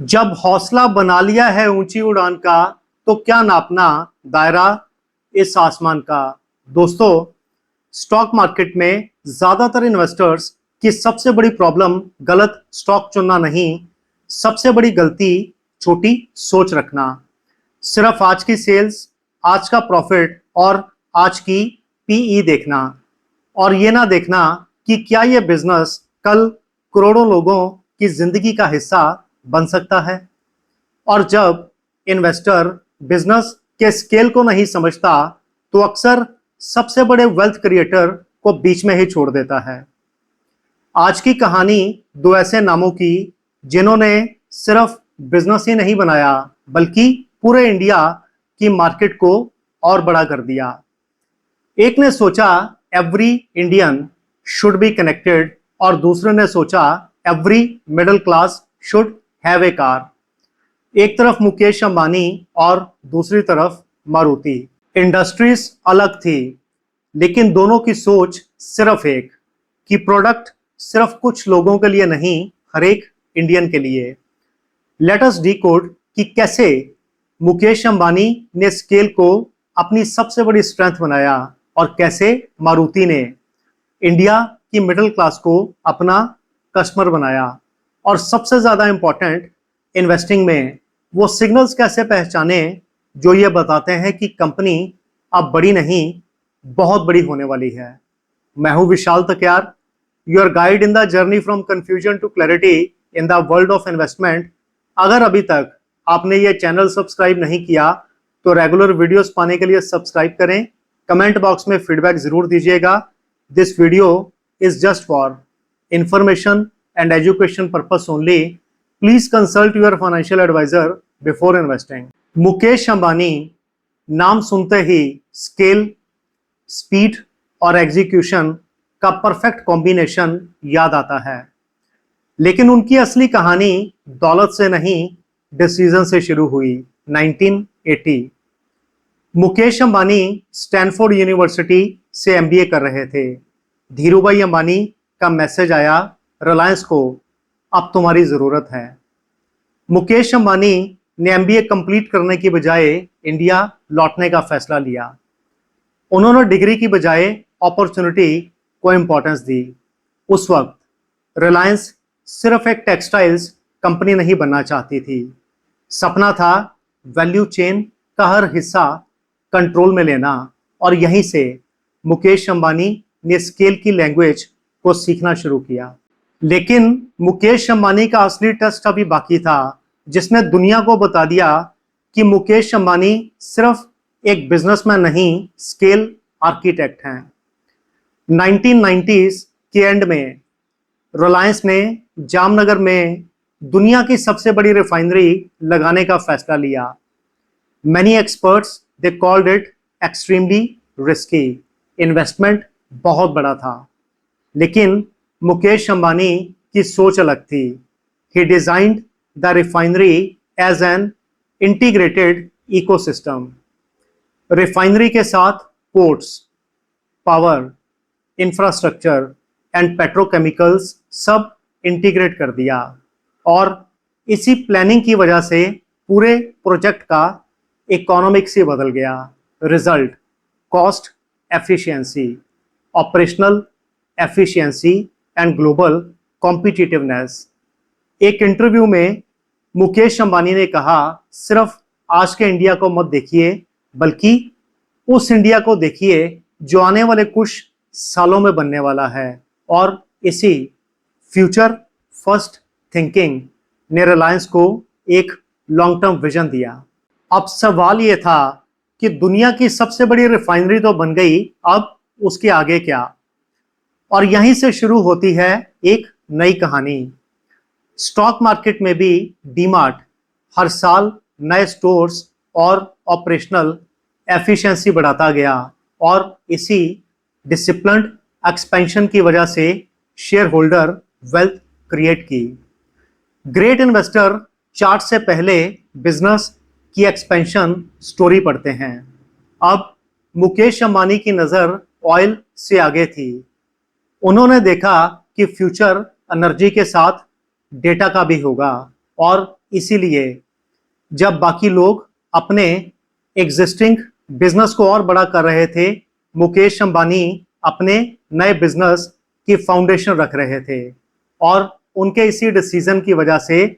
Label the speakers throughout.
Speaker 1: जब हौसला बना लिया है ऊंची उड़ान का, तो क्या नापना दायरा इस आसमान का। दोस्तों, स्टॉक मार्केट में ज्यादातर इन्वेस्टर्स की सबसे बड़ी प्रॉब्लम गलत स्टॉक चुनना नहीं, सबसे बड़ी गलती छोटी सोच रखना। सिर्फ आज की सेल्स, आज का प्रॉफिट और आज की पीई देखना, और ये ना देखना कि क्या ये बिजनेस कल करोड़ों लोगों की जिंदगी का हिस्सा बन सकता है। और जब इन्वेस्टर बिजनेस के स्केल को नहीं समझता, तो अक्सर सबसे बड़े वेल्थ क्रिएटर को बीच में ही छोड़ देता है। आज की कहानी दो ऐसे नामों की जिन्होंने सिर्फ बिजनेस ही नहीं बनाया, बल्कि पूरे इंडिया की मार्केट को और बड़ा कर दिया। एक ने सोचा every Indian should be connected, और दूसरे ने सोचा every middle class should have a car. एक तरफ मुकेश अंबानी और दूसरी तरफ मारुति। इंडस्ट्रीज अलग थी, लेकिन दोनों की सोच सिर्फ एक, कि प्रोडक्ट सिर्फ कुछ लोगों के लिए नहीं, हर एक इंडियन के लिए। लेट अस डिकोड कि कैसे मुकेश अंबानी ने स्केल को अपनी सबसे बड़ी स्ट्रेंथ बनाया और कैसे मारुति ने इंडिया की मिडिल क्लास को अपना कस्टमर बनाया। और सबसे ज्यादा इंपॉर्टेंट, इन्वेस्टिंग में वो सिग्नल्स कैसे पहचाने जो ये बताते हैं कि कंपनी अब बड़ी नहीं, बहुत बड़ी होने वाली है। मैं हूं Vishal Takyar, your guide in the journey from confusion to clarity in the world of investment. अगर अभी तक आपने ये चैनल सब्सक्राइब नहीं किया, तो रेगुलर वीडियोस पाने के लिए सब्सक्राइब करें। कमेंट बॉक्स में फीडबैक जरूर दीजिएगा। This video is just for information and education purpose only. Please consult your financial advisor before investing. Mukesh Ambani नाम सुनते ही स्केल, स्पीड और एग्जीक्यूशन का परफेक्ट कॉम्बिनेशन याद आता है, लेकिन उनकी असली कहानी दौलत से नहीं, डिसीजन से शुरू हुई। 1980 मुकेश अंबानी स्टैनफोर्ड यूनिवर्सिटी से एमबीए कर रहे थे। धीरूभाई अंबानी का मैसेज आया, रिलायंस को अब तुम्हारी जरूरत है। मुकेश अंबानी ने एमबीए कंप्लीट करने की बजाय इंडिया लौटने का फैसला लिया। उन्होंने डिग्री की बजाय अपॉर्चुनिटी को इंपॉर्टेंस दी। उस वक्त रिलायंस सिर्फ एक टेक्सटाइल्स कंपनी नहीं बनना चाहती थी, सपना था वैल्यू चेन का हर हिस्सा कंट्रोल में लेना। और यहीं से मुकेश अंबानी ने स्केल की लैंग्वेज को सीखना शुरू किया। लेकिन मुकेश अंबानी का असली टेस्ट अभी बाकी था, जिसने दुनिया को बता दिया कि मुकेश अंबानी सिर्फ एक बिजनेसमैन नहीं, स्केल आर्किटेक्ट हैं। 1990s के एंड में रिलायंस ने जामनगर में दुनिया की सबसे बड़ी रिफाइनरी लगाने का फैसला लिया। Many experts they called it extremely risky. Investment बहुत बड़ा था, लेकिन मुकेश अंबानी की सोच अलग थी। He designed the refinery as an integrated ecosystem. Refinery के साथ ports, power, infrastructure and petrochemicals सब इंटीग्रेट कर दिया। और इसी प्लानिंग की वजह से पूरे प्रोजेक्ट का इकोनॉमिक्स ही बदल गया। Result, cost efficiency, operational efficiency and global competitiveness. एक इंटरव्यू में मुकेश अंबानी ने कहा, सिर्फ आज के इंडिया को मत देखिए, बल्कि उस इंडिया को देखिए जो आने वाले कुछ सालों में बनने वाला है। और इसी फ्यूचर फर्स्ट थिंकिंग ने रिलायंस को एक लॉन्ग टर्म विजन दिया। अब सवाल यह था कि दुनिया की सबसे बड़ी रिफाइनरी तो बन गई, अब उसके आगे क्या। और यहीं से शुरू होती है एक नई कहानी। स्टॉक मार्केट में भी डीमार्ट हर साल नए स्टोर्स और ऑपरेशनल एफिशिएंसी बढ़ाता गया, और इसी डिसिप्लिन्ड एक्सपेंशन की वजह से शेयर होल्डर वेल्थ क्रिएट की। ग्रेट इन्वेस्टर चार्ट से पहले बिजनेस की एक्सपेंशन स्टोरी पढ़ते हैं। अब मुकेश अंबानी की नजर ऑयल से आगे थी। उन्होंने देखा कि फ्यूचर एनर्जी के साथ डेटा का भी होगा, और इसीलिए जब बाकी लोग अपने एग्जिस्टिंग बिजनेस को और बड़ा कर रहे थे, मुकेश अंबानी अपने नए बिजनेस की फाउंडेशन रख रहे थे। और उनके इसी डिसीजन की वजह से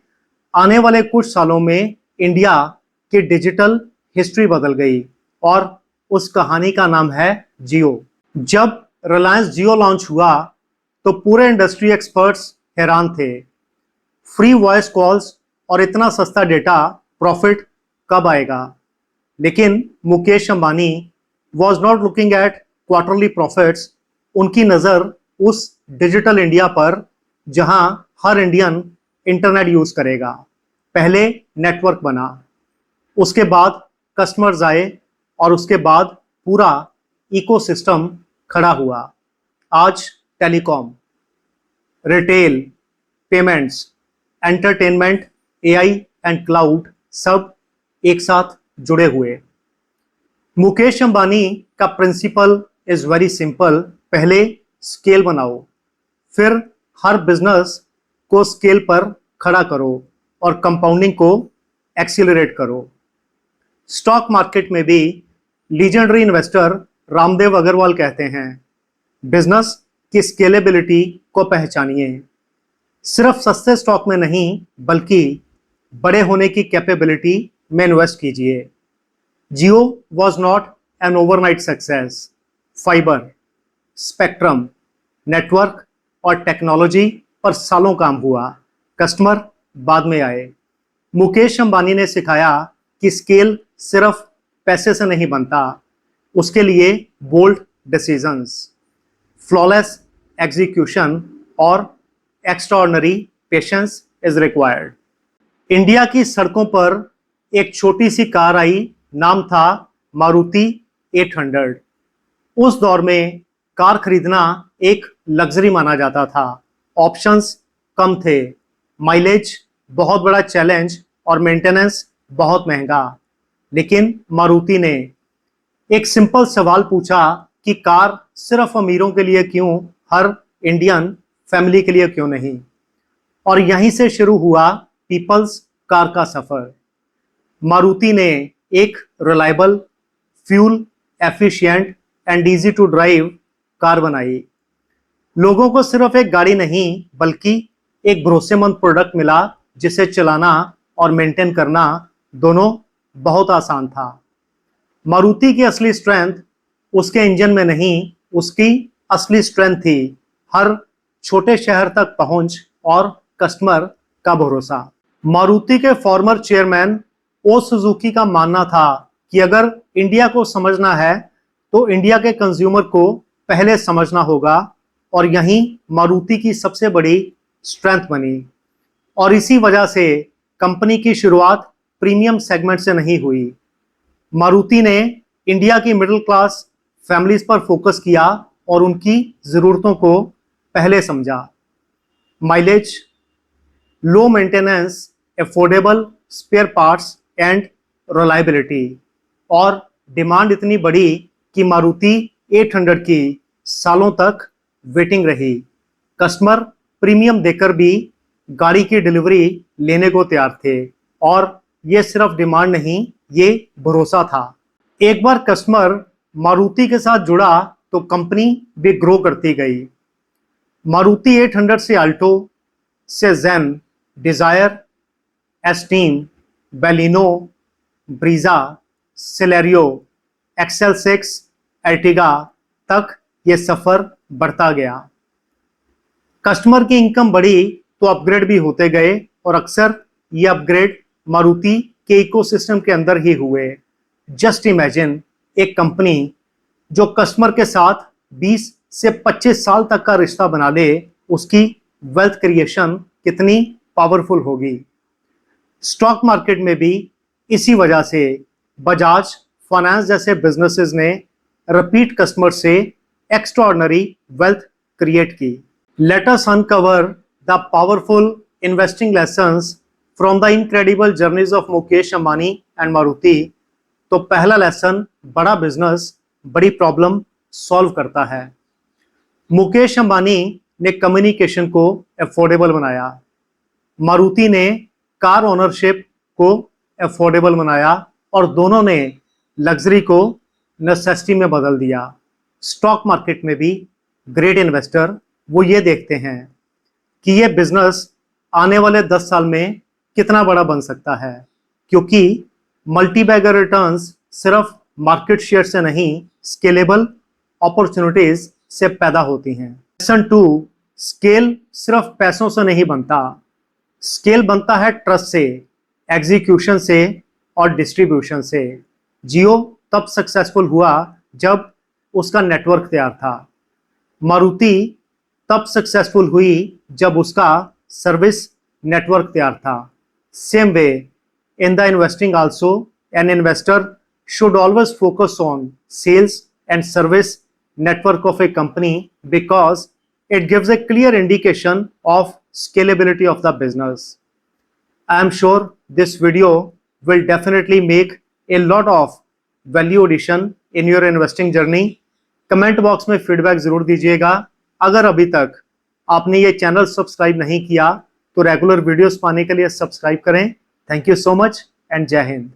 Speaker 1: आने वाले कुछ सालों में इंडिया की डिजिटल हिस्ट्री बदल गई और उस कहानी का नाम है जियो। जब रिलायंस जियो लॉन्च हुआ तो पूरे इंडस्ट्री एक्सपर्ट्स हैरान थे। फ्री वॉइस कॉल्स और इतना सस्ता डेटा, प्रॉफिट कब आएगा? लेकिन Mukesh Ambani was not looking at quarterly profits. उनकी नज़र उस डिजिटल इंडिया पर जहां हर इंडियन इंटरनेट यूज करेगा। पहले नेटवर्क बना, उसके बाद कस्टमर्स आए और उसके बाद पूरा इकोसिस्टम खड़ा हुआ। आज telecom, retail, payments, entertainment, AI and cloud सब एक साथ जुड़े हुए। मुकेश अंबानी का प्रिंसिपल इज वेरी सिंपल। पहले स्केल बनाओ, फिर हर बिजनेस को स्केल पर खड़ा करो और कंपाउंडिंग को एक्सीलरेट करो। स्टॉक मार्केट में भी लीजेंडरी इन्वेस्टर रामदेव अग्रवाल कहते हैं, बिजनेस की स्केलेबिलिटी को पहचानिए। सिर्फ सस्ते स्टॉक में नहीं बल्कि बड़े होने की कैपेबिलिटी में इन्वेस्ट कीजिए। Jio was not an overnight success. Fibre, spectrum, network और टेक्नोलॉजी पर सालों काम हुआ, कस्टमर बाद में आए। मुकेश अंबानी ने सिखाया कि स्केल सिर्फ पैसे से नहीं बनता, उसके लिए बोल्ड डिसीजंस, फ्लॉलेस एग्जीक्यूशन और extraordinary patience is required. India की सड़कों पर एक छोटी सी कार आई, नाम था मारुति 800। उस दौर में कार खरीदना एक लग्जरी माना जाता था। ऑप्शंस कम थे, माइलेज बहुत बड़ा चैलेंज और मेंटेनेंस बहुत महंगा। लेकिन मारुति ने एक सिंपल सवाल पूछा कि कार सिर्फ अमीरों के लिए क्यों, हर इंडियन फैमिली के लिए क्यों नहीं? और यहीं से शुरू हुआ पीपल्स कार का सफर। मारुति ने एक reliable, fuel efficient and easy to drive car बनाई। लोगों को सिर्फ एक गाड़ी नहीं बल्कि एक भरोसेमंद प्रोडक्ट मिला जिसे चलाना और मेंटेन करना दोनों बहुत आसान था। मारुति की असली स्ट्रेंथ उसके इंजन में नहीं, उसकी असली स्ट्रेंथ थी हर छोटे शहर तक पहुंच और कस्टमर का भरोसा। मारुति के फॉर्मर चेयरमैन ओ सुजुकी का मानना था कि अगर इंडिया को समझना है तो इंडिया के कंज्यूमर को पहले समझना होगा, और यहीं मारुति की सबसे बड़ी स्ट्रेंथ बनी। और इसी वजह से कंपनी की शुरुआत प्रीमियम सेगमेंट से नहीं हुई। मारुति ने इंडिया की मिडिल क्लास फैमिलीज पर फोकस किया और उनकी ज़रूरतों को पहले समझा। Mileage, low maintenance, affordable spare parts and reliability. और डिमांड इतनी बढ़ी कि मारुति 800 की सालों तक वेटिंग रही। कस्टमर प्रीमियम देकर भी गाड़ी की डिलीवरी लेने को तैयार थे। और ये सिर्फ डिमांड नहीं, ये भरोसा था। एक बार कस्टमर मारुति के साथ जुड़ा तो कंपनी भी ग्रो करती गई। मारुति 800 से अल्टो, से जेन, Dzire, esteem, बेलिनो, Brezza, Celerio, Excel 6, Ertiga तक ये सफर बढ़ता गया। कस्टमर की इनकम बढ़ी तो अपग्रेड भी होते गए और अक्सर ये अपग्रेड मारुति के इकोसिस्टम के अंदर ही हुए। जस्ट इमेजिन एक कंपनी जो कस्टमर के साथ 20 से 25 साल तक का रिश्ता बना ले, उसकी वेल्थ क्रिएशन कितनी पावरफुल होगी। स्टॉक मार्केट में भी इसी वजह से बजाज फाइनेंस जैसे बिजनेसेस ने रिपीट कस्टमर से एक्स्ट्राऑर्डिनरी वेल्थ क्रिएट की। Let us uncover the powerful investing lessons from the incredible journeys of Mukesh Ambani and Maruti. तो पहला लेसन, बड़ा बिजनेस बड़ी प्रॉब्लम सॉल्व करता है। मुकेश अंबानी ने कम्युनिकेशन को अफोर्डेबल बनाया, मारुति ने कार ओनरशिप को अफोर्डेबल बनाया और दोनों ने लग्जरी को नेसेसिटी में बदल दिया। स्टॉक मार्केट में भी ग्रेट इन्वेस्टर वो ये देखते हैं कि ये बिजनेस आने वाले 10 साल में कितना बड़ा बन सकता है, क्योंकि मल्टी बैगर रिटर्न्स सिर्फ मार्केट शेयर से नहीं, स्केलेबल अपॉर्चुनिटीज से पैदा होती हैं। लेसन 2, स्केल सिर्फ पैसों से नहीं बनता, स्केल बनता है ट्रस्ट से, एग्जीक्यूशन से और डिस्ट्रीब्यूशन से। जियो तब सक्सेसफुल हुआ जब उसका नेटवर्क तैयार था। मारुति तब सक्सेसफुल हुई जब उसका सर्विस नेटवर्क तैयार था। Same way in the investing also, an investor should always focus on sales and service network of a company because it gives a clear indication of scalability of the business. I am sure this video will definitely make a lot of value addition in your investing journey. Comment box में feedback जरूर दीजिएगा। अगर अभी तक आपने ये channel subscribe नहीं किया तो रेगुलर वीडियोस पाने के लिए सब्सक्राइब करें। Thank you so much and जय हिंद।